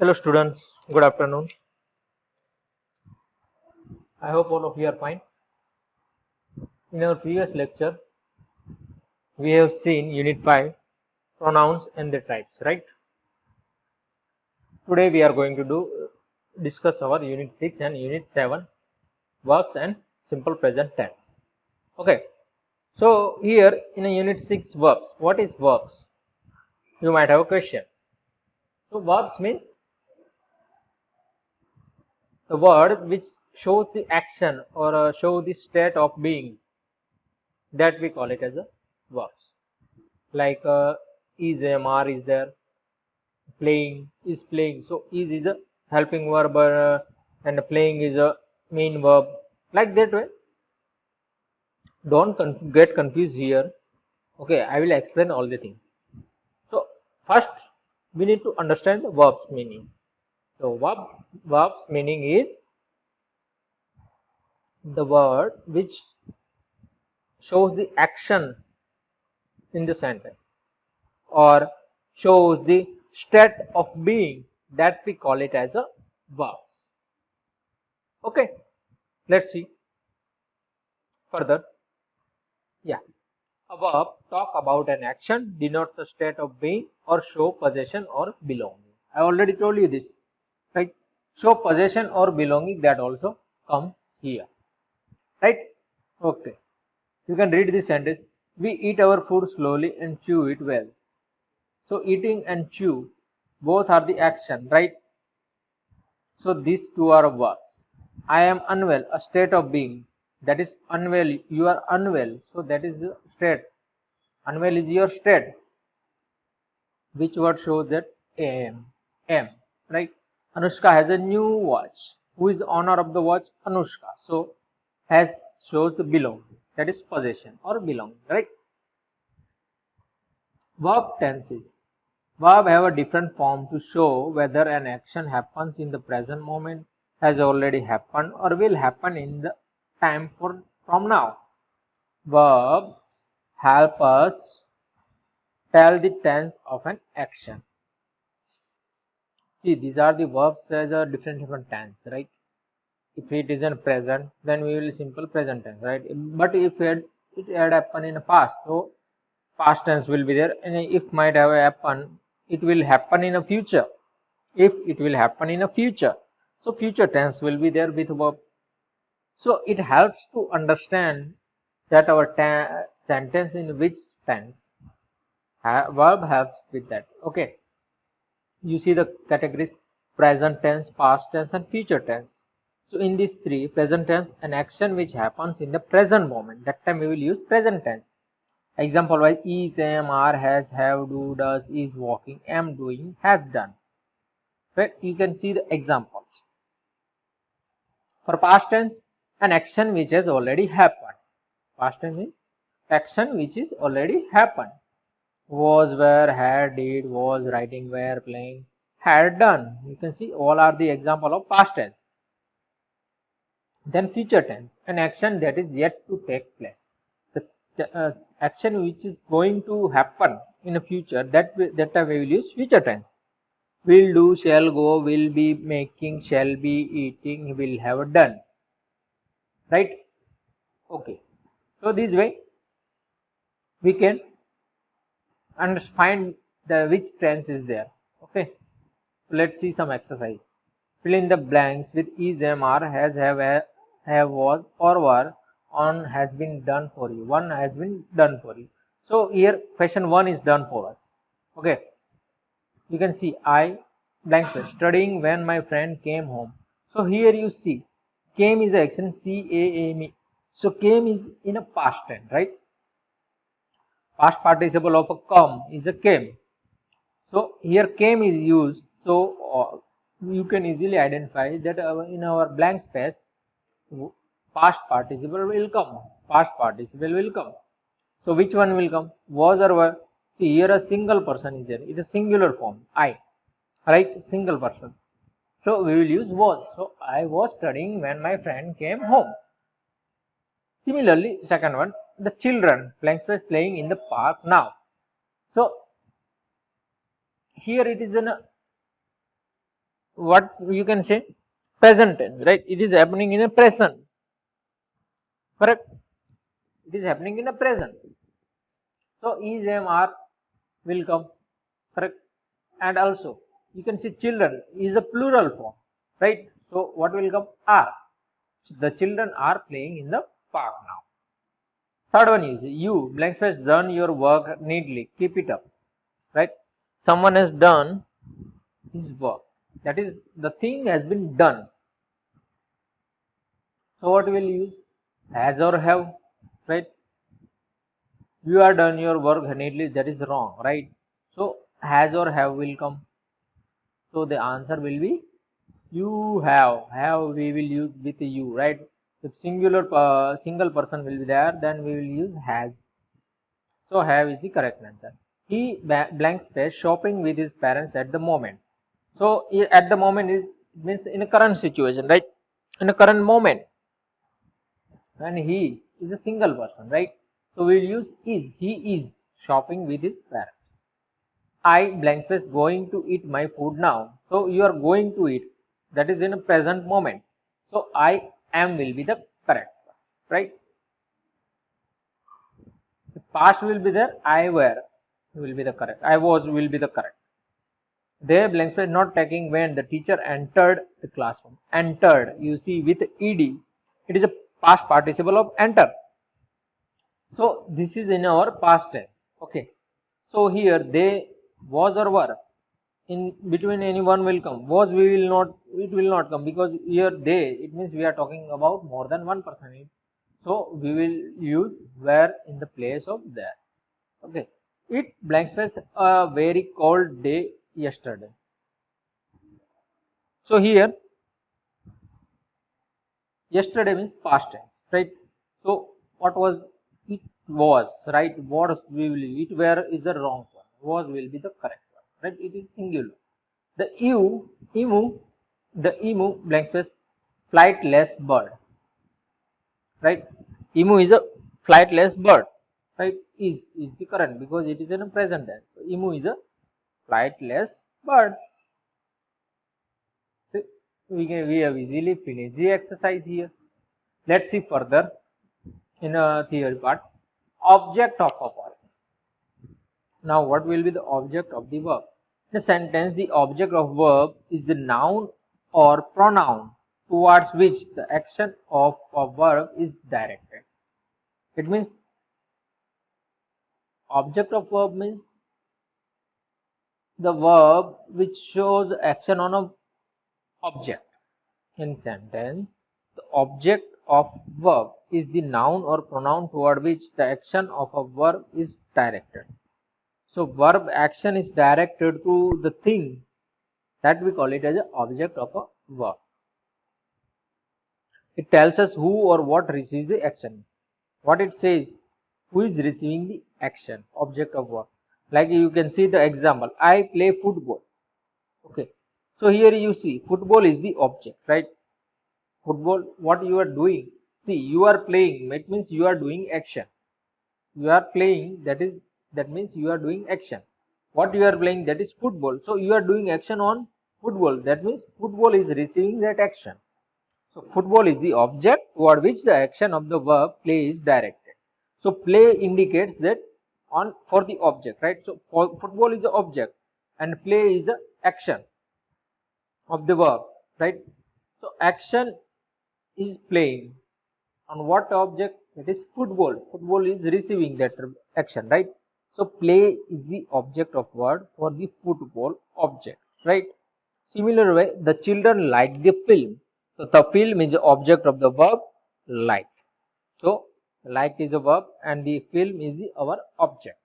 Hello students, good afternoon. I hope all of you are fine. In our previous lecture, we have seen Unit 5, pronouns and their types, right? Today we are going to discuss our Unit 6 and Unit 7, verbs and simple present tense. Okay, so here in a Unit 6 verbs, what is verbs? You might have a question. So verbs means the word which shows the action or show the state of being, that we call it as a verbs. Like is MR is there, playing is playing, so is a helping verb and playing is a main verb, like that way. Don't get confused here. Okay, I will explain all the things. So first we need to understand the verbs meaning. So verbs meaning is the word which shows the action in the sentence or shows the state of being, that we call it as a verbs. Okay, let's see further. Yeah, a verb talk about an action, denotes a state of being or show possession or belonging. I already told you this, right? Show possession or belonging, that also comes here, right? Okay, you can read this sentence. We eat our food slowly and chew it well. So eating and chew both are the action, right? So these two are verbs. I am unwell, a state of being, that is unwell. You are unwell, so that is the state. Unwell is your state. Which word shows that? Am, right? Anushka has a new watch. Who is the owner of the watch? Anushka. So has shows the belong, that is possession or belong, right? Verb tenses. Verb have a different form to show whether an action happens in the present moment, has already happened, or will happen in the time from now. Verbs help us tell the tense of an action. See, these are the verbs as a different tense, right? If it is in present, then we will simple present tense, right? But if it had happened in the past, so past tense will be there, and if might have happened, it will happen in a future. If it will happen in a future, so future tense will be there with verb. So it helps to understand that our sentence in which tense verb helps with that. Okay, you see the categories: present tense, past tense, and future tense. So in these three, present tense, an action which happens in the present moment, that time we will use present tense. Example wise, is, am, are, has, have, do, does, is, walking, am doing, has done. Right? You can see the examples. For past tense, an action which has already happened. Past tense means action which is already happened. Was, were, had, did, was, writing, were, playing, had done. You can see all are the example of past tense. Then future tense, an action that is yet to take place. The action which is going to happen in the future, that time we will use future tense. Will do, shall go, will be making, shall be eating, will have done. Right? Okay. So this way we can find the which tense is there. Okay. Let's see some exercise. Fill in the blanks with is, am, are, has, have, was, or were, on, has been done for you. One has been done for you. So here question 1 is done for us. Okay. You can see I blank space studying when my friend came home. So here you see came is the action, CAME. So came is in a past tense, right? Past participle of a come is a came. So here came is used. So you can easily identify that in our blank space past participle will come. Past participle will come. So which one will come? Was or were? See here a single person is there. It is singular form. I. Right? Single person. So we will use was. So I was studying when my friend came home. Similarly, second one, the children blank space playing in the park now. So here it is an what you can say, present tense, right? It is happening in a present, correct? It is happening in a present. So is, am, are will come, correct? And also you can see children is a plural form, right? So what will come? Are. The children are playing in the park now. Third one is you blank space done your work neatly. Keep it up, right? Someone has done his work. That is, the thing has been done. So what will you use? Has or have, right? You are done your work neatly. That is wrong, right? So has or have will come. So the answer will be you have. Have we will use with you, right? If single person will be there, then we will use has. So have is the correct answer. He blank space shopping with his parents at the moment. So at the moment is means in a current situation, right? In a current moment, and he is a single person, right? So we will use is. He is shopping with his parents. I blank space going to eat my food now. So you are going to eat. That is in a present moment. So I am will be the correct one, right? The past will be there. I were will be the correct. I was will be the correct. They blank space not taking when the teacher entered the classroom. Entered, you see with ed, it is a past participle of enter. So this is in our past tense. Okay. So here they was or were. In between any one will come. Was we will not, it will not come, because here they, it means we are talking about more than one person. So we will use were in the place of there. Okay. It blank space a very cold day yesterday. So here yesterday means past tense, right? So what was it was, right? Was we will, it were is the wrong one. Was will be the correct one, right? It is singular. The emu, the emu blank space flightless bird, right? Emu is a flightless bird, right? Is the correct, because it is in a present tense. So emu is a flightless bird. We have easily finished the exercise here. Let's see further in a theory part. Object of a verb. Now what will be the object of the verb? In a sentence, the object of verb is the noun or pronoun towards which the action of a verb is directed. It means object of verb means the verb which shows action on a object. In sentence, the object of verb is the noun or pronoun toward which the action of a verb is directed. So verb action is directed to the thing, that we call it as an object of a verb. It tells us who or what receives the action. What it says, who is receiving the action, object of verb. Like you can see the example, I play football. Okay. So here you see football is the object, right? Football, what you are doing. See, you are playing, it means you are doing action. You are playing, that means you are doing action. What you are playing, that is football. So you are doing action on football, that means football is receiving that action. So football is the object toward which the action of the verb play is directed. So play indicates that on for the object, right? So for football is the object and play is the action of the verb, right? So action is playing on what object? It is football. Football is receiving that action, right? So play is the object of word for the football object, right? Similar way, the children like the film. So the film is the object of the verb like. So like is a verb and the film is our object.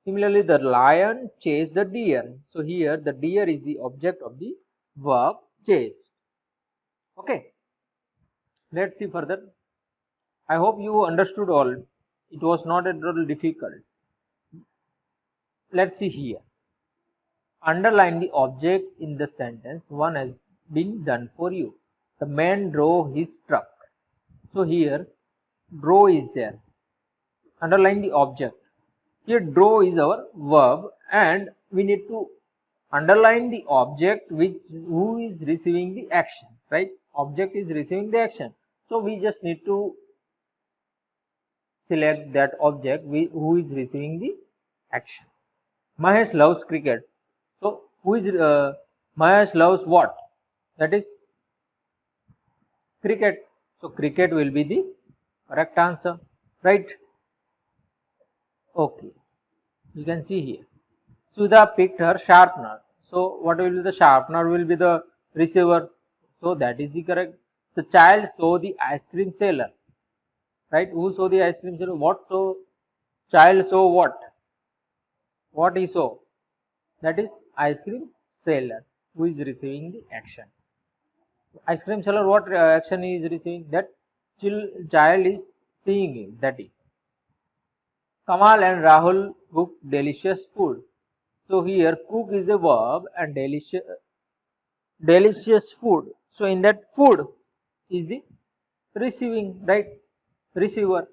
Similarly, the lion chased the deer. So here the deer is the object of the verb chase. Okay. Let's see further. I hope you understood all. It was not at all difficult. Let's see here. Underline the object in the sentence. One has been done for you. The man drove his truck. So here, drove is there. Underline the object. Here, drove is our verb and we need to underline the object which who is receiving the action, right? Object is receiving the action, so we just need to select that object who is receiving the action. Mahesh loves cricket. So who is Mahesh loves what? That is cricket. So cricket will be the correct answer, right? Okay, you can see here. Sudha picked her sharpener. So what will be the sharpener? Will be the receiver. So that is the correct. The child saw the ice cream seller. Right? Who saw the ice cream seller? What saw? Child saw what? What he saw? That is ice cream seller who is receiving the action. Ice cream seller, what action he is receiving? That child is seeing him. That is. Kamal and Rahul cooked delicious food. So here cook is a verb and delicious food. So in that food is the receiving, right? Receiver.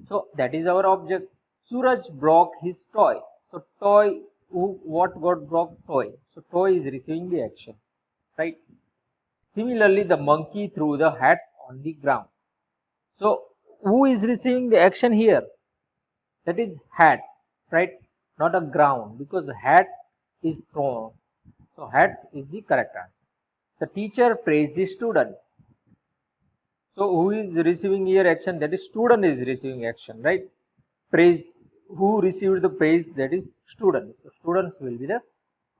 So that is our object. Suraj broke his toy. So toy, what got broke? Toy. So toy is receiving the action, right? Similarly, the monkey threw the hats on the ground. So who is receiving the action here? That is hat, right? Not a ground, because hat is thrown. So hats is the correct answer. The teacher praised the student. So who is receiving here action? That is student is receiving action, right? Praise, who received the praise? That is student. So students will be the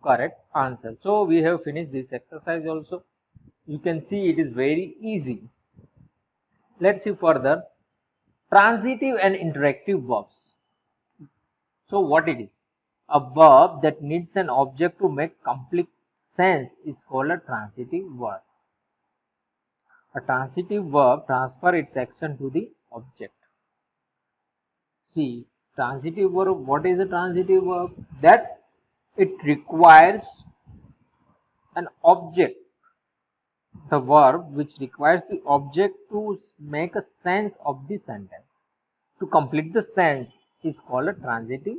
correct answer. So we have finished this exercise also. You can see it is very easy. Let's see further. Transitive and interactive verbs. So what it is? A verb that needs an object to make complete sense is called a transitive verb. A transitive verb transfers its action to the object. See, transitive verb, what is a transitive verb? That it requires an object. The verb which requires the object to make a sense of the sentence. To complete the sense is called a transitive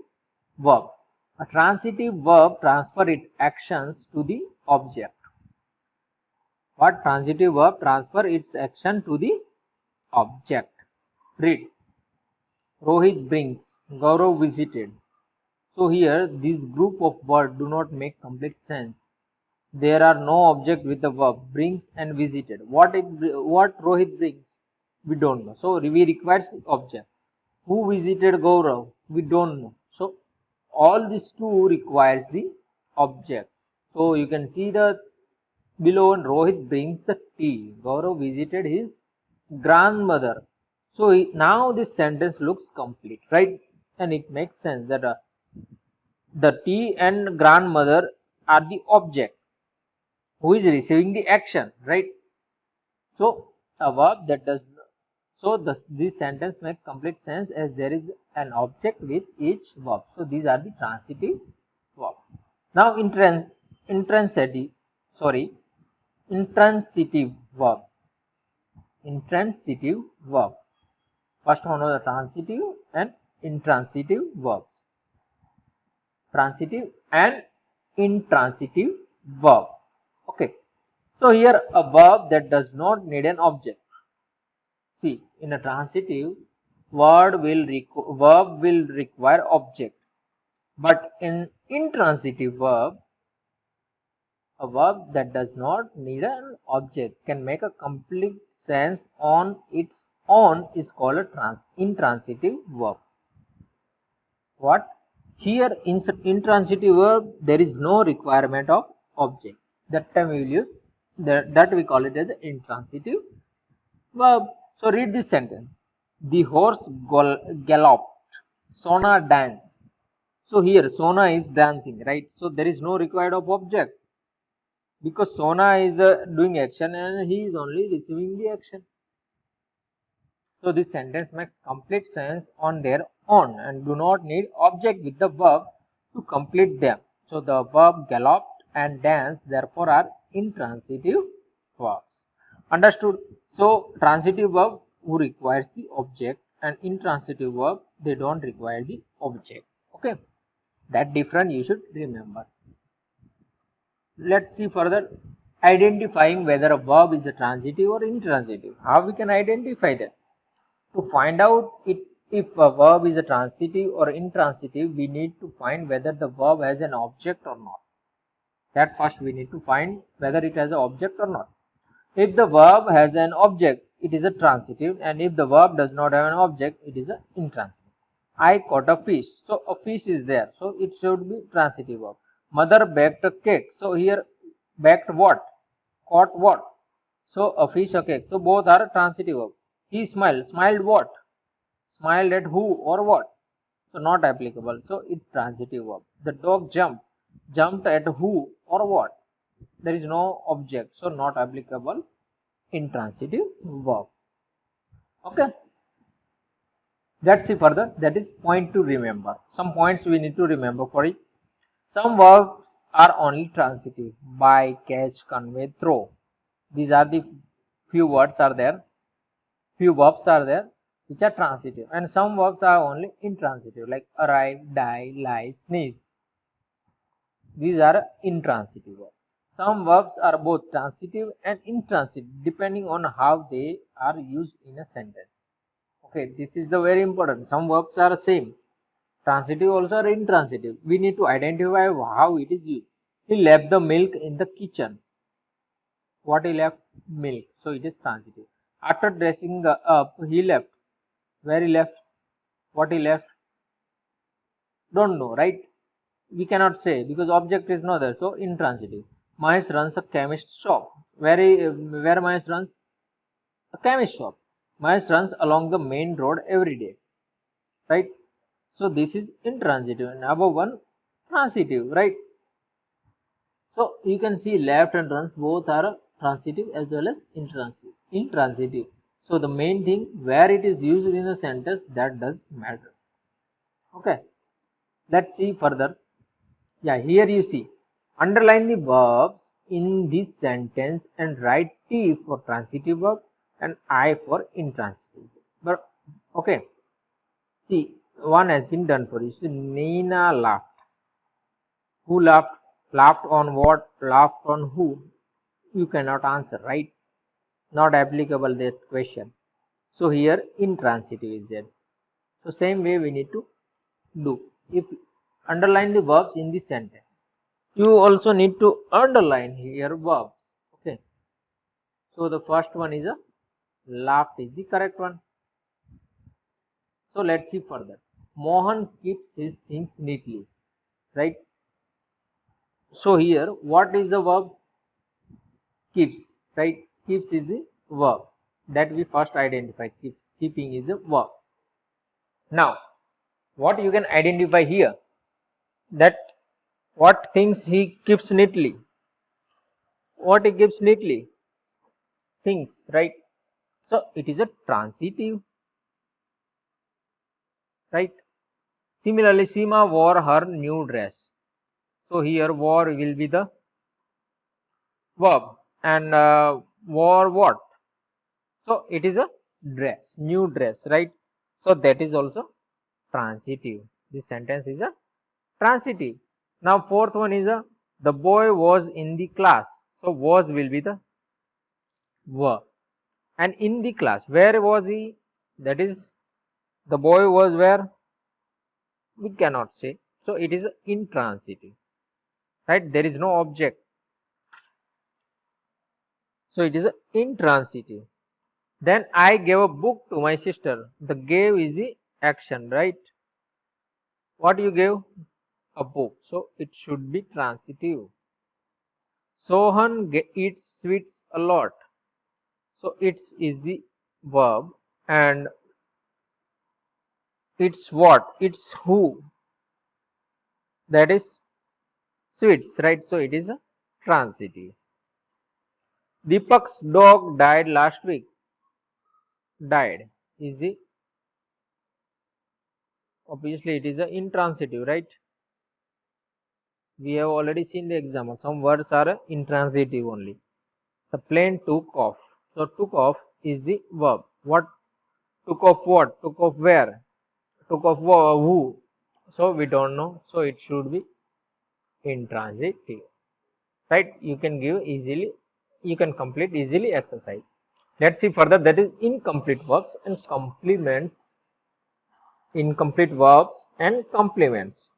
verb. A transitive verb transfers its actions to the object. What transitive verb transfer its action to the object? Read. Rohit brings, Gaurav visited. So here this group of words do not make complete sense. There are no object with the verb brings and visited. What Rohit brings? We don't know. So we require object. Who visited Gaurav? We don't know. So all these two requires the object. So you can see the below, Rohit brings the tea. Gaurav visited his grandmother. So now this sentence looks complete, right? And it makes sense that the tea and grandmother are the object who is receiving the action, right? So a verb that does so this sentence makes complete sense as there is an object with each verb. So these are the transitive verbs. Now intransitive verb. Intransitive verb. First one is the transitive and intransitive verbs. Transitive and intransitive verb. Okay. So here a verb that does not need an object. See, in a transitive, verb will require object. But in intransitive verb, a verb that does not need an object can make a complete sense on its own is called a intransitive verb. What? Here in intransitive verb there is no requirement of object. That time we will use that we call it as an intransitive verb. So read this sentence. The horse galloped. Sona danced. So here Sona is dancing, right? So there is no required of object because Sona is doing action and he is only receiving the action. So this sentence makes complete sense on their own and do not need object with the verb to complete them. So the verb galloped and danced therefore are intransitive verbs. Understood? So transitive verb who requires the object and intransitive verb they don't require the object. Okay, that difference you should remember. Let's see further, identifying whether a verb is a transitive or intransitive. How we can identify that? To find out if a verb is a transitive or intransitive, we need to find whether the verb has an object or not. That first we need to find whether it has an object or not. If the verb has an object, it is a transitive, and if the verb does not have an object, it is an intransitive. I caught a fish, so a fish is there, so it should be transitive verb. Mother baked a cake, so here baked what? Caught what? So a fish, a cake, so both are transitive verb. He smiled, smiled what? Smiled at who or what? So not applicable, so it's transitive verb. The dog jumped, jumped at who or what? There is no object, so not applicable, intransitive verb. Okay, let's see further. That is point to remember. Some points we need to remember for it. Some verbs are only transitive: buy, catch, convey, throw. These are the few words are there, few verbs are there which are transitive, and some verbs are only intransitive like arrive, die, lie, sneeze. These are intransitive verbs. Some verbs are both transitive and intransitive depending on how they are used in a sentence. Okay, this is the very important. Some verbs are same, transitive also or intransitive. We need to identify how it is used. He left the milk in the kitchen. What he left? Milk. So it is transitive. After dressing up, he left. Where he left? What he left? Don't know, right? We cannot say because object is not there. So intransitive. Mahesh runs a chemist shop. Where Mahesh runs? A chemist shop. Mahesh runs along the main road every day. Right? So this is intransitive, and above one transitive, right? So you can see left and runs both are transitive as well as intransitive. Intransitive. So the main thing where it is used in a sentence, that does matter. Okay. Let's see further. Yeah, here you see. Underline the verbs in this sentence and write T for transitive verb and I for intransitive. But okay. See, one has been done for you. So Nina laughed. Who laughed? Laughed on what? Laughed on who? You cannot answer, right? Not applicable that question. So here intransitive is there. So same way we need to do. If underline the verbs in the sentence, you also need to underline here verbs. Okay. So the first one is a laughed is the correct one. So let's see further. Mohan keeps his things neatly, right? So here what is the verb? Keeps, right? Keeps is the verb that we first identify. Keeps, keeping is the verb. Now what you can identify here, that what things he keeps neatly, what he keeps neatly, things, right? So it is a transitive, right? Similarly, Seema wore her new dress. So here wore will be the verb, and wore what? So it is a dress, new dress, right? So that is also transitive. This sentence is a transitive. Now fourth one is a the boy was in the class. So was will be the verb, and in the class, where was he? That is, the boy was where? We cannot say. So it is intransitive, right? There is no object. So it is intransitive. Then I gave a book to my sister. The gave is the action, right? What you gave? A book. So it should be transitive. Sohan eats sweets a lot. So it's is the verb, and it's what? It's who? That is sweets, right? So it is a transitive. Deepak's dog died last week. Died is the, obviously it is a intransitive, right? We have already seen the example. Some words are intransitive only. The plane took off. So took off is the verb. What? Took off what? Took off where? Took off who? So we don't know. So it should be intransitive. right? You can give easily, you can complete easily exercise. Let's see further, that is incomplete verbs and complements. Incomplete verbs and complements.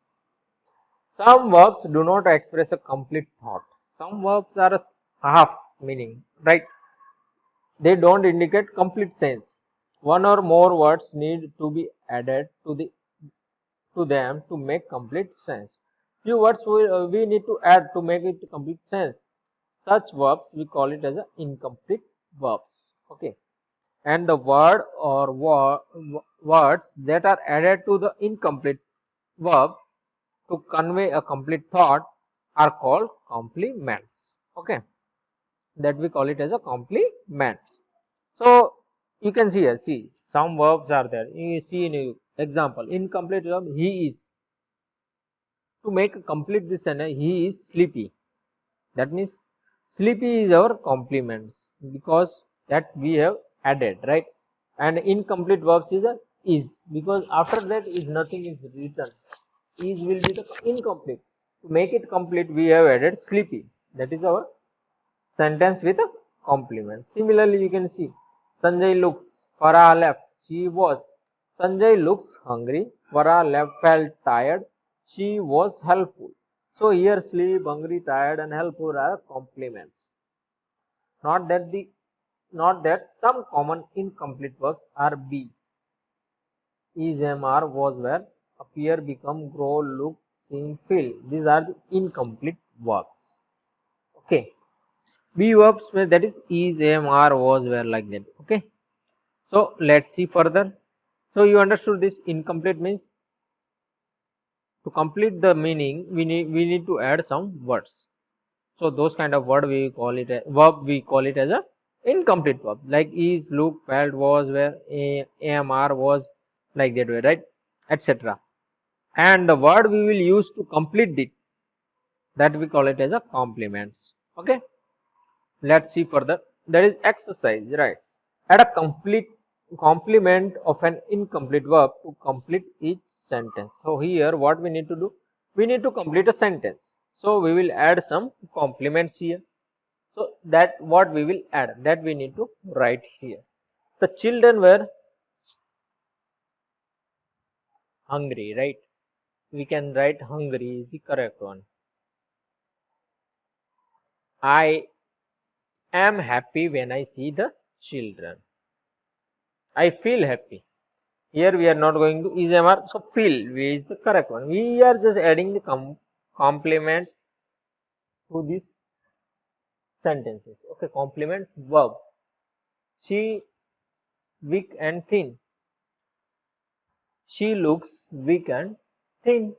Some verbs do not express a complete thought. Some verbs are a half meaning, right? They don't indicate complete sense. One or more words need to be added to them to make complete sense. Few words we need to add to make it complete sense. Such verbs we call it as a incomplete verbs. Okay, and the word or words that are added to the incomplete verb to convey a complete thought are called complements. Okay, that we call it as a complements. So you can see here, see some verbs are there. You see in a example, incomplete verb he is. To make a complete this sentence, he is sleepy. That means sleepy is our complements because that we have added, right? And incomplete verbs is a is, because after that is nothing is written. Is will be the incomplete. To make it complete, we have added sleepy. That is our sentence with a complement. Similarly, you can see Sanjay looks, Farah left, she was. Sanjay looks hungry, Farah left, felt tired, she was helpful. So here sleep, hungry, tired and helpful are complements. Not that the not that some common incomplete verbs are be. Is, am, are, was, were, appear, become, grow, look, seem, feel. These are the incomplete verbs. Okay. Be verbs that is, am, are, was, were, like that. Okay. So let's see further. So you understood this incomplete means to complete the meaning we need to add some words. So those kind of word we call it a verb, we call it as a incomplete verb, like is, look, felt, was, were, am, are, was, like that way, right, etc. And the word we will use to complete it, that we call it as a complements. Okay, let's see further. There is exercise, right? Add a complete complement of an incomplete verb to complete each sentence. So here what we need to do, we need to complete a sentence, so we will add some complements here. So that what we will add, that we need to write here. The children were hungry, right? We can write hungry is the correct one. I am happy when I see the children. I feel happy. Here we are not going to is, am, are, so feel is the correct one. We are just adding the complement to these sentences. Okay, complement verb. She weak and thin. She looks weak and thin.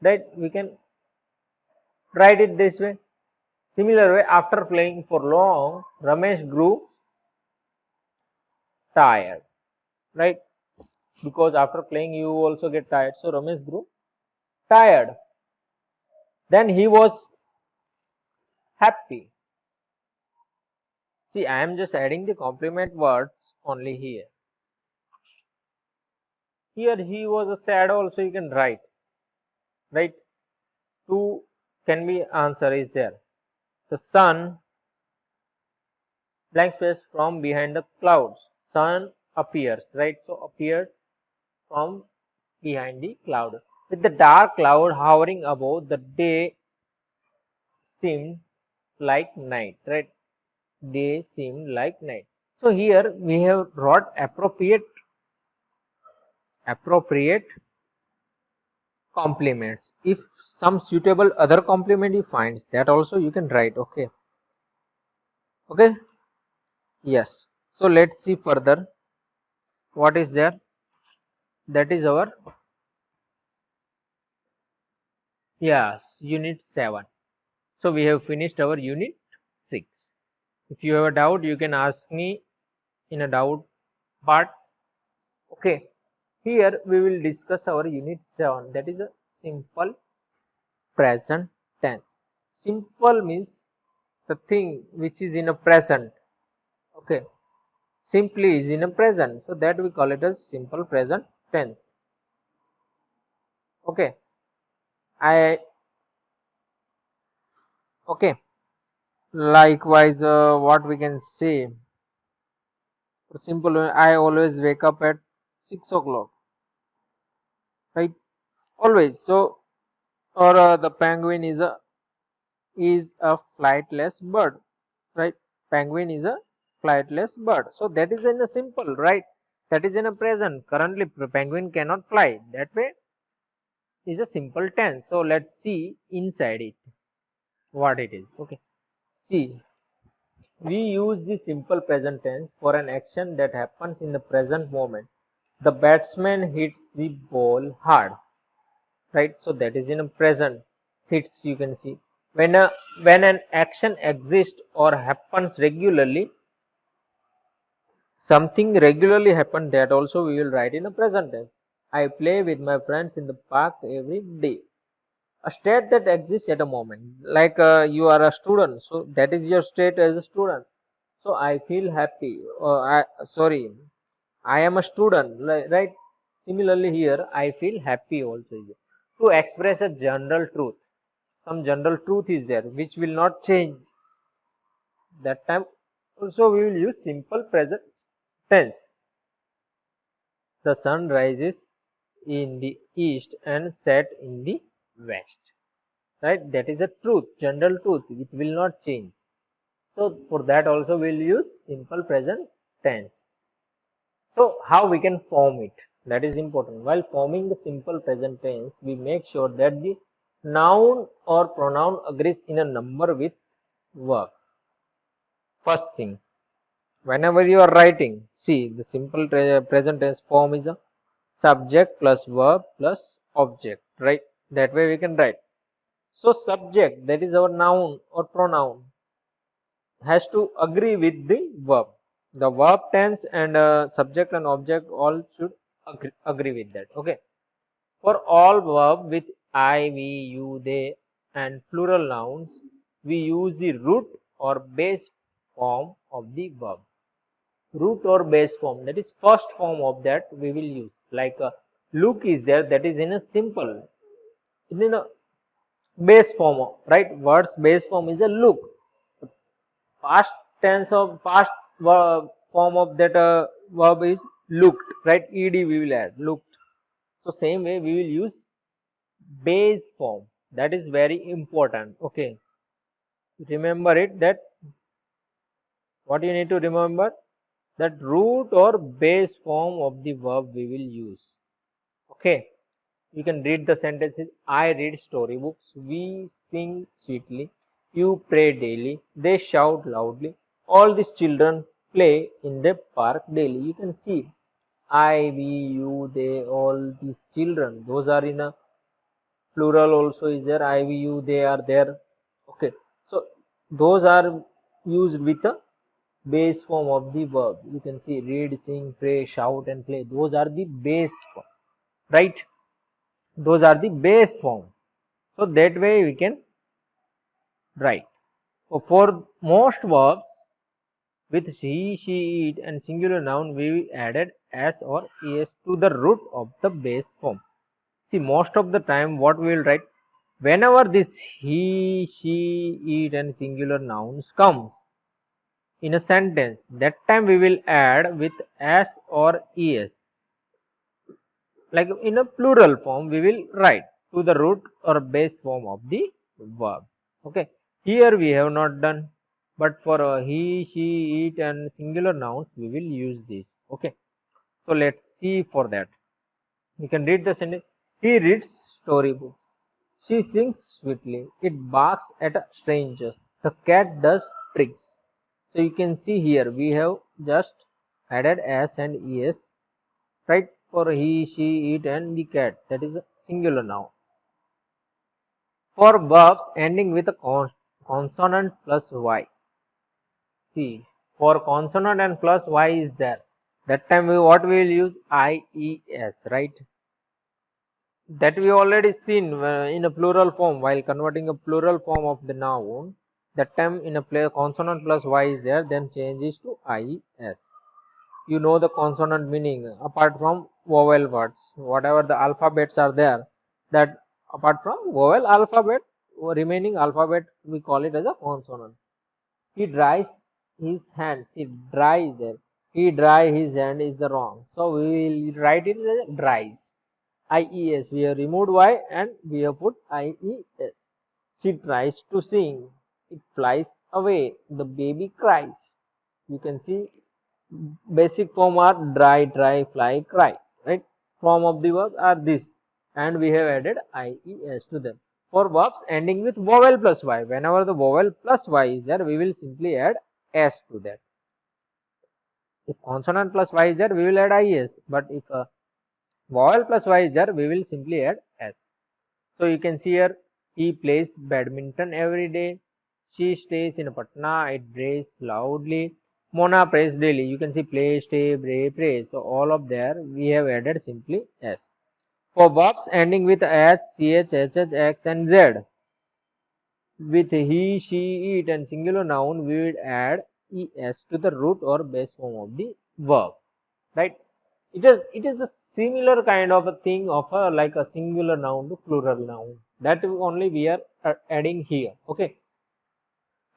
Right? We can write it this way. Similar way, after playing for long, Ramesh grew tired. Right? Because after playing you also get tired. So Ramesh grew tired. Then he was happy. See, I am just adding the complement words only here. Here he was a sad also you can write. Right? Two can be answer is there. The sun blank space from behind the clouds. Sun appears, right? So appeared from behind the cloud. With the dark cloud hovering above, the day seemed like night, right? Day seemed like night. So here we have wrote appropriate complements. If some suitable other complement you find, that also you can write. Okay. Okay. Yes. So let's see further. What is there? That is our unit 7. So we have finished our unit 6. If you have a doubt, you can ask me in a doubt part. Okay. Here we will discuss our unit 7, that is a simple present tense. Simple means the thing which is in a present. Okay. Simply is in a present. So that we call it as simple present tense. Okay. Okay. Likewise, what we can say, for simple, I always wake up at 6 o'clock, right? Always. So, or the penguin is a flightless bird, right? Penguin is a flightless bird. So that is in a simple, right? That is in a present. Currently, penguin cannot fly. That way is a simple tense. So let's see inside it what it is. Okay. See, we use the simple present tense for an action that happens in the present moment. The batsman hits the ball hard, right? So that is in a present. Hits, you can see. When an action exists or happens regularly, something regularly happen, that also we will write in a present tense. I play with my friends in the park every day. A state that exists at a moment, like you are a student, so that is your state as a student. So I feel happy. I am a student, right? Similarly here, I feel happy also. To express a general truth, some general truth is there which will not change. That time also we will use simple present tense. The sun rises in the east and set in the west, right? That is a truth, general truth, which will not change. So for that also we'll use simple present tense. So how we can form it, that is important. While forming the simple present tense, we make sure that the noun or pronoun agrees in a number with verb. First thing, whenever you are writing, see, the simple present tense form is a subject plus verb plus object, right? That way we can write. So subject, that is our noun or pronoun, has to agree with the verb. The verb tense and subject and object all should agree with that. Okay. For all verb with I, we, you, they and plural nouns, we use the root or base form of the verb. Root or base form, that is first form of that we will use. Like look is there, that is in a simple, in a base form, right? Words base form is a look. Past tense of past form of that verb is looked, right? Ed we will add, looked. So same way we will use base form, that is very important. Okay, remember it, that what you need to remember, that root or base form of the verb we will use. Okay, you can read the sentences. I read storybooks, we sing sweetly, you pray daily, they shout loudly, all these children play in the park daily. You can see I, we, you, they, all these children, those are in a plural also is there. I, we, you, they are there. Okay, so those are used with a base form of the verb. You can see read, sing, pray, shout and play, those are the base form, right? Those are the base form. So that way we can write. So for most verbs with he, she, it and singular noun, we added s or es to the root of the base form. See, most of the time what we will write, whenever this he, she, it and singular nouns comes in a sentence, that time we will add with s or es. Like in a plural form, we will write to the root or base form of the verb. Okay, here we have not done, but for he, she, it and singular nouns, we will use this. Okay, so let's see for that. You can read the sentence. He reads storybooks. She sings sweetly. It barks at strangers. The cat does tricks. So you can see here we have just added s and es, right? For he, she, it and the cat, that is a singular noun. For verbs ending with a consonant plus y, see, for consonant and plus y is there, that time what we will use ies, right? That we already seen in a plural form. While converting a plural form of the noun, that time in a consonant plus y is there, then changes to ies. You know the consonant meaning, apart from vowel words, whatever the alphabets are there, that apart from vowel alphabet, remaining alphabet we call it as a consonant. He dries his hands. He dries there. He dry his hand is the wrong. So we will write it as dries. IES. We have removed Y and we have put IES. She tries to sing. It flies away. The baby cries. You can see basic form are dry, dry, fly, cry. Right? Form of the verbs are this. And we have added IES to them. For verbs ending with vowel plus Y, whenever the vowel plus Y is there, we will simply add S to that. If consonant plus Y is there, we will add IES. But if vowel plus Y is there, we will simply add S. So you can see here, he plays badminton every day. She stays in Patna. It prays loudly. Mona prays daily. You can see play, stay, pray. So all of there we have added simply S. For verbs ending with H, CH, HH, X and Z, with he, she, it and singular noun, we would add ES to the root or base form of the verb. Right? It is a similar kind of a thing of a like a singular noun to plural noun. That only we are adding here. Okay.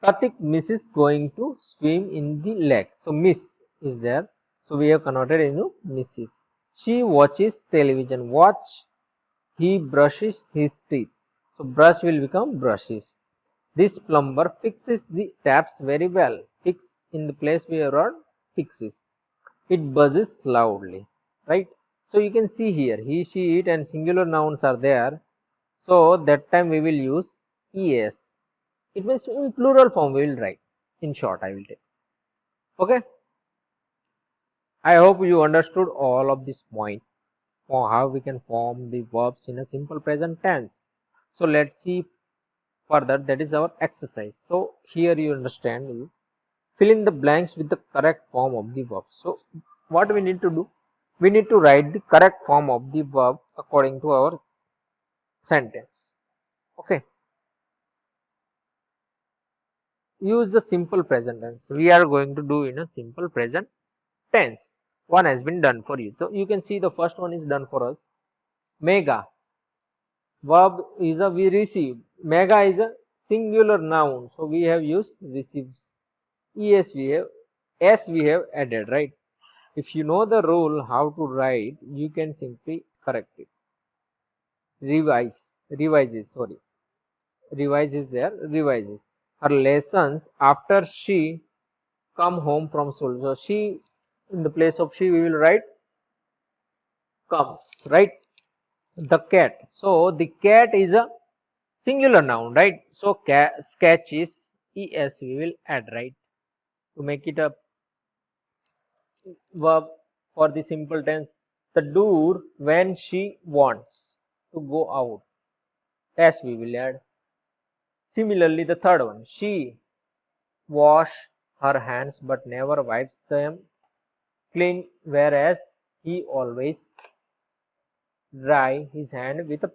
Pratik misses going to swim in the lake. So miss is there. So we have converted into misses. She watches television. Watch. He brushes his teeth. So brush will become brushes. This plumber fixes the taps very well. Fix in the place we have wrote fixes. It buzzes loudly, right? So you can see here he, she, it and singular nouns are there. So that time we will use es. It means in plural form we will write. In short, I will take. Okay. I hope you understood all of this point for how we can form the verbs in a simple present tense. So let's see further. That is our exercise. So here you understand. You fill in the blanks with the correct form of the verb. So what we need to do? We need to write the correct form of the verb according to our sentence. Okay. Use the simple present tense. We are going to do in a simple present tense. One has been done for you. So you can see the first one is done for us. Mega. Verb is a we receive. Mega is a singular noun. So we have used receives. Es we have. S we have added, right? If you know the rule how to write, you can simply correct it. Revises, sorry. Revise is there, revises. Her lessons after she come home from school. So she, in the place of she, we will write comes, right? The cat. So the cat is a singular noun, right? So sketch is es we will add, right? To make it a verb for the simple tense. The door when she wants to go out. As we will add. Similarly, the third one. She wash her hands but never wipes them clean, whereas he always dry his hand with a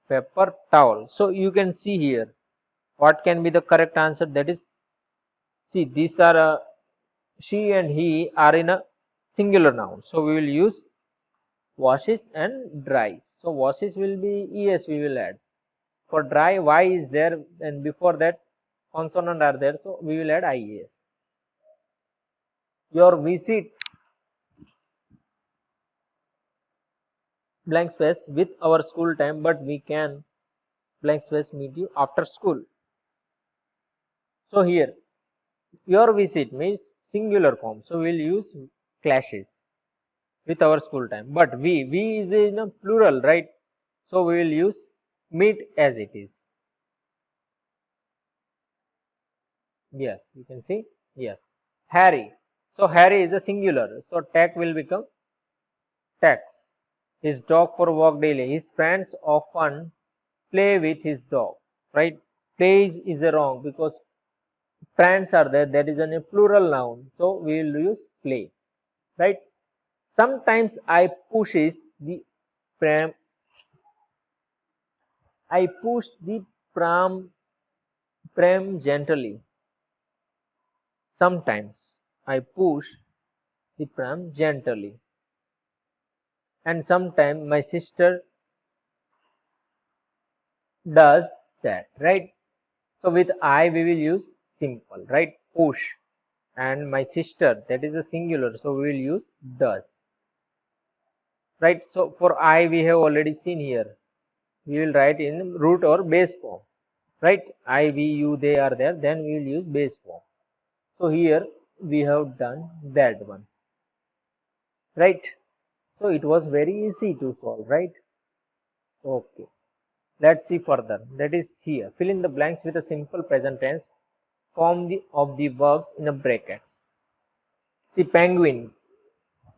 paper towel. So you can see here what can be the correct answer. That is, see these are she and he are in a singular noun. So we will use washes and dries. So washes will be es we will add. For dry y is there and before that consonant are there. So we will add ies. Your visit blank space with our school time, but we can blank space meet you after school. So here your visit means singular form. So we will use clashes with our school time. But we is in a plural, right? So we will use meet as it is. Yes, you can see. Yes. Harry. So Harry is a singular. So tag will become tags. His dog for walk daily. His friends often play with his dog. Right? Plays is a wrong because friends are there. That is a plural noun. So we will use play. Right? Sometimes I pushes the pram. I push the pram gently. Sometimes I push the pram gently. And sometimes my sister does that, right? So with I we will use simple, right? Push. And my sister, that is a singular, so we will use does, right? So for I we have already seen here, we will write in root or base form, right? I, we, you, they are there, then we will use base form. So here we have done that one, right? So it was very easy to solve, right? Okay, let's see further. That is here. Fill in the blanks with a simple present tense form of the verbs in a brackets. See, penguin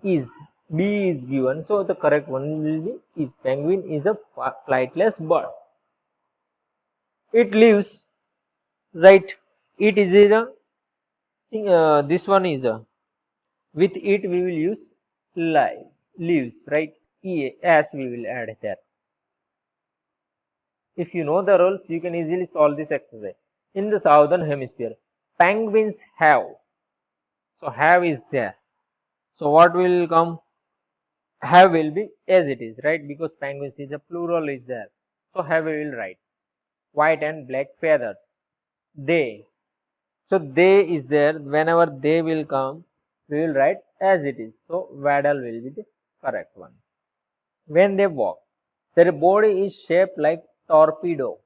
is, B is given, so the correct one will be is. Penguin is a flightless bird. It lives, right? It is a this one is a, with it we will use live, lives, right? As we will add there. If you know the rules, you can easily solve this exercise. In the southern hemisphere, penguins have, so have is there. So what will come? Have will be as it is, right? Because penguins is a plural is there. So have we will write white and black feathers. They. So they is there. Whenever they will come, we will write as it is. So waddle will be the correct one. When they walk, their body is shaped like torpedo.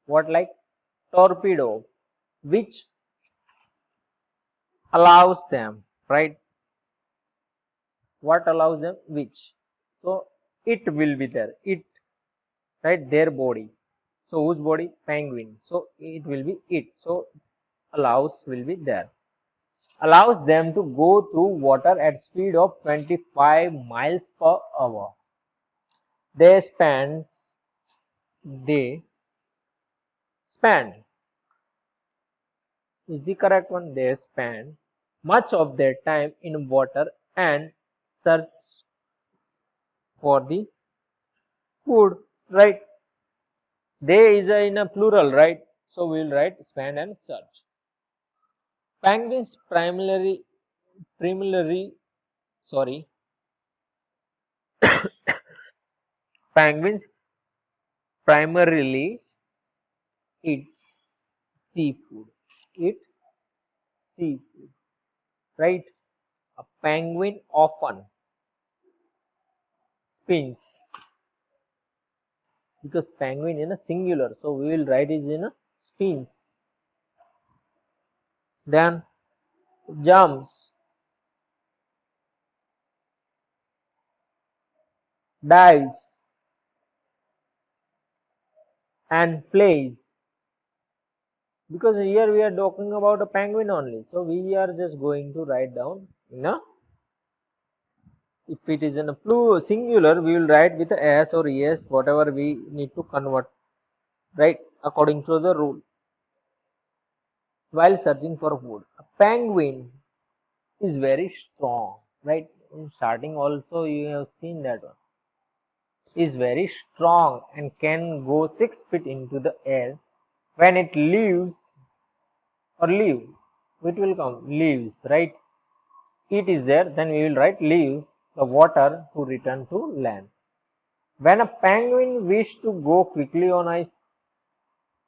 What like? Torpedo, which allows them, right? What allows them? Which. So it will be there. It, right? Their body. So whose body? Penguin. So it will be it. So allows will be there. Allows them to go through water at speed of 25 miles per hour. They spend is the correct one. They spend much of their time in water and search for the food, right? They is in a plural, right? So we will write spend and search. Penguins sorry, penguins primarily eats seafood. Eat seafood, right? A penguin often spins, because penguin in a singular, so we will write it in a spins. Then jumps, dives, and plays. Because here we are talking about a penguin only, so we are just going to write down in a, if it is in a plural singular, we will write with a s or es, whatever we need to convert, right, according to the rule. While searching for food, a penguin is very strong, right? In starting also you have seen that one. Is very strong and can go 6 feet into the air. When it leaves or leave, it will come leaves, right? It is there, then we will write leaves the water to return to land. When a penguin wishes to go quickly on ice,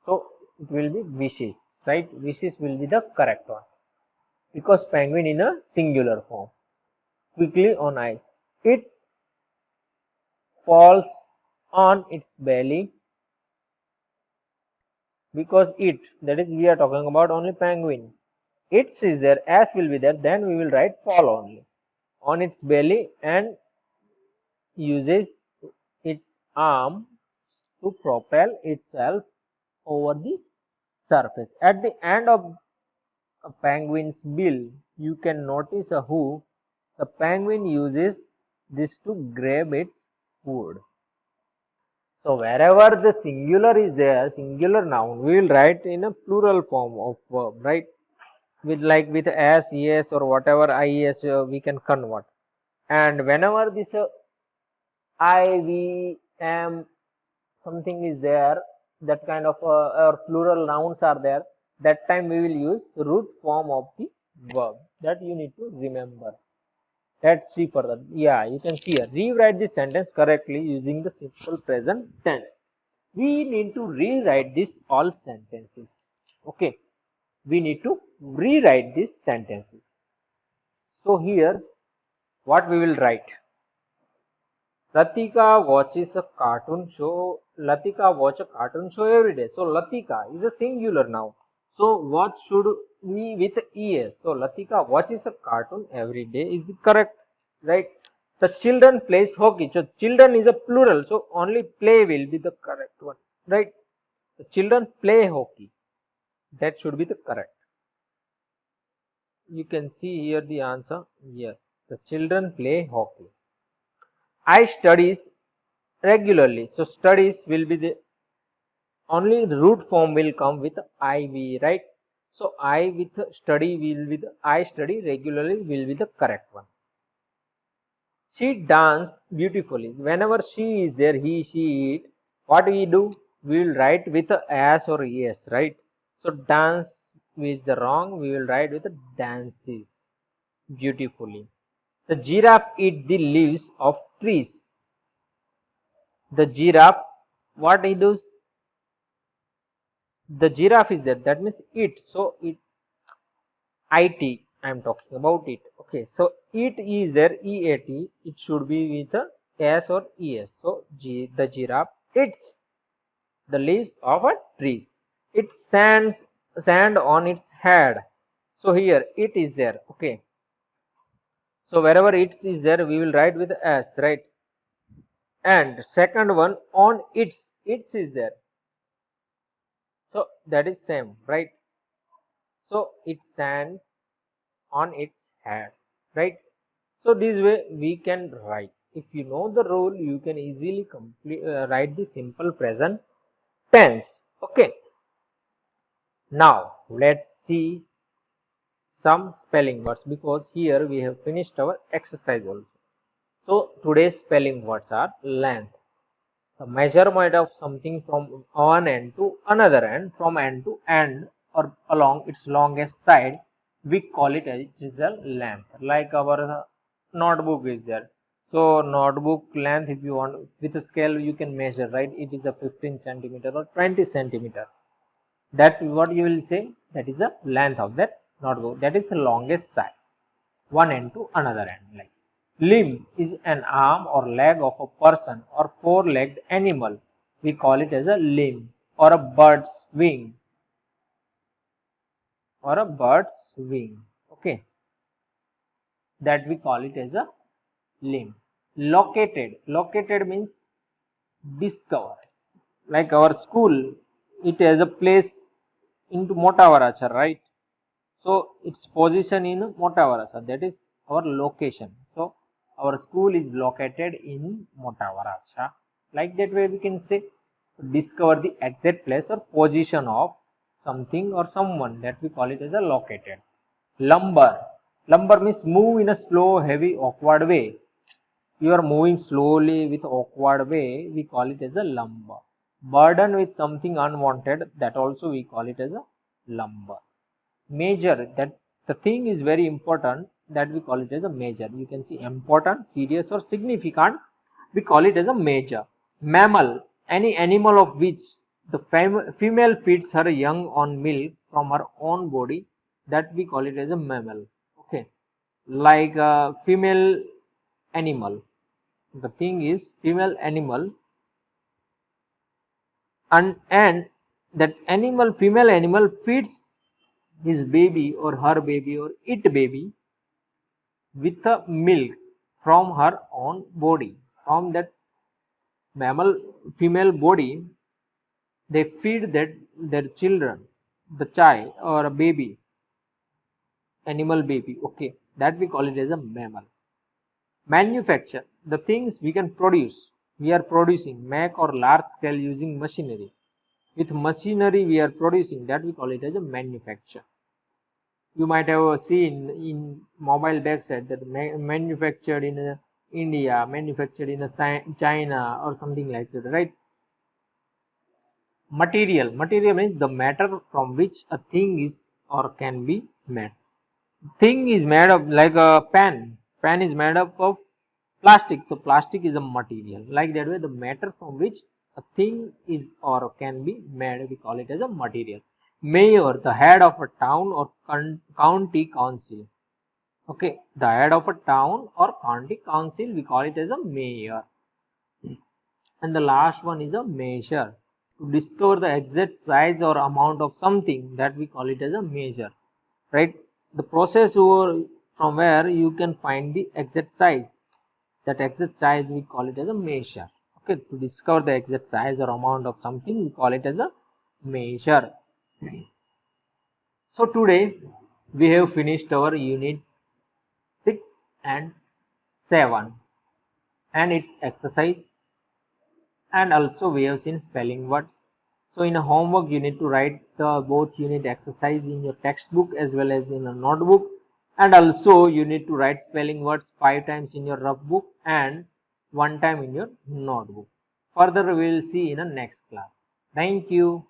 so it will be wishes, right? Wishes will be the correct one, because penguin in a singular form. Quickly on ice, it falls on its belly, because it, that is we are talking about only penguin. Its is there, as will be there, then we will write fall only. On its belly and uses its arm to propel itself over the surface. At the end of a penguin's bill, you can notice a hook. The penguin uses this to grab its food. So wherever the singular is there, singular noun, we will write in a plural form of verb, right? With like with as, yes, or whatever ies we can convert. And whenever this I, we, am, something is there, that kind of or plural nouns are there, that time we will use root form of the verb. That you need to remember. Let's see further. Yeah, you can see here. Rewrite this sentence correctly using the simple present tense. We need to rewrite this all sentences. Okay. we need to rewrite these sentences. So here what we will write: Latika watches a cartoon show. Latika watch a cartoon show every day. So Latika is a singular now. So what should we with es? So Latika watches a cartoon every day is the correct, right? The children plays hockey. So children is a plural. So only play will be the correct one, right? The children play hockey. That should be the correct. You can see here the answer. Yes, the children play hockey. I studies regularly. So studies will be the only the root form will come with IV, right? So I with study will be the I study regularly will be the correct one. She dance beautifully. Whenever she is there, he, she, it, what we do? We will write with a as or es, right? So dance is the wrong. We will write with a dances beautifully. The giraffe eat the leaves of trees. The giraffe, what he does? The giraffe is there, that means it. So it it, I am talking about it. Okay, so it is there, eat, it should be with a s or es. So the giraffe eats the leaves of a trees. It sand on its head. So here it is there. Okay, so wherever it is there we will write with s, right? And second one, on its is there, so that is same, right? So it sands on its head, right? So this way we can write. If you know the rule, you can easily write the simple present tense. Okay, now let's see some spelling words, because here we have finished our exercise also. So today's spelling words are length, the measurement of something from one end to another end, from end to end, or along its longest side, we call it as a length. Like our notebook is there. So notebook length, if you want with a scale, you can measure, right? It is a 15 centimeter or 20 centimeter. That what you will say, that is the length of that notebook. That is the longest side, one end to another end. Like limb is an arm or leg of a person or four-legged animal. We call it as a limb. Or a bird's wing. Or a bird's wing. Okay. That we call it as a limb. Located. Located means discover. Like our school, it has a place into Mota Varacha, right? So its position in Mota Varacha, that is our location. So our school is located in Mota Varacha. Like that way we can say, discover the exact place or position of something or someone, that we call it as a located. Lumber. Lumber means move in a slow, heavy, awkward way. You are moving slowly with awkward way, we call it as a lumber. Burden with something unwanted, that also we call it as a lumber. Major, that the thing is very important, that we call it as a major. You can see important, serious or significant, we call it as a major. Mammal, any animal of which the female feeds her young on milk from her own body, that we call it as a mammal. Okay, like a female animal, the thing is female animal, and that animal, female animal feeds his baby or her baby or it baby with the milk from her own body. From that mammal female body, they feed that their children, the child or a baby, animal baby. Okay, that we call it as a mammal. Manufacture, the things we can produce, we are producing, make or large scale using machinery. With machinery we are producing, that we call it as a manufacture. You might have seen in mobile backside that manufactured in India, manufactured in China or something like that, right? Material. Material means the matter from which a thing is or can be made. Thing is made of, like a pen. Pen is made up of plastic. So plastic is a material. Like that way, the matter from which a thing is or can be made, we call it as a material. Mayor, the head of a town or county council. Okay, the head of a town or county council, we call it as a mayor. And the last one is a measure. To discover the exact size or amount of something, that we call it as a measure, right? The process from where you can find the exact size, that exact size we call it as a measure. Okay, to discover the exact size or amount of something, we call it as a measure. So today we have finished our unit 6 and 7 and its exercise, and also we have seen spelling words. So in a homework you need to write the both unit exercise in your textbook as well as in a notebook, and also you need to write spelling words 5 times in your rough book and 1 time in your notebook. Further we will see in a next class. Thank you.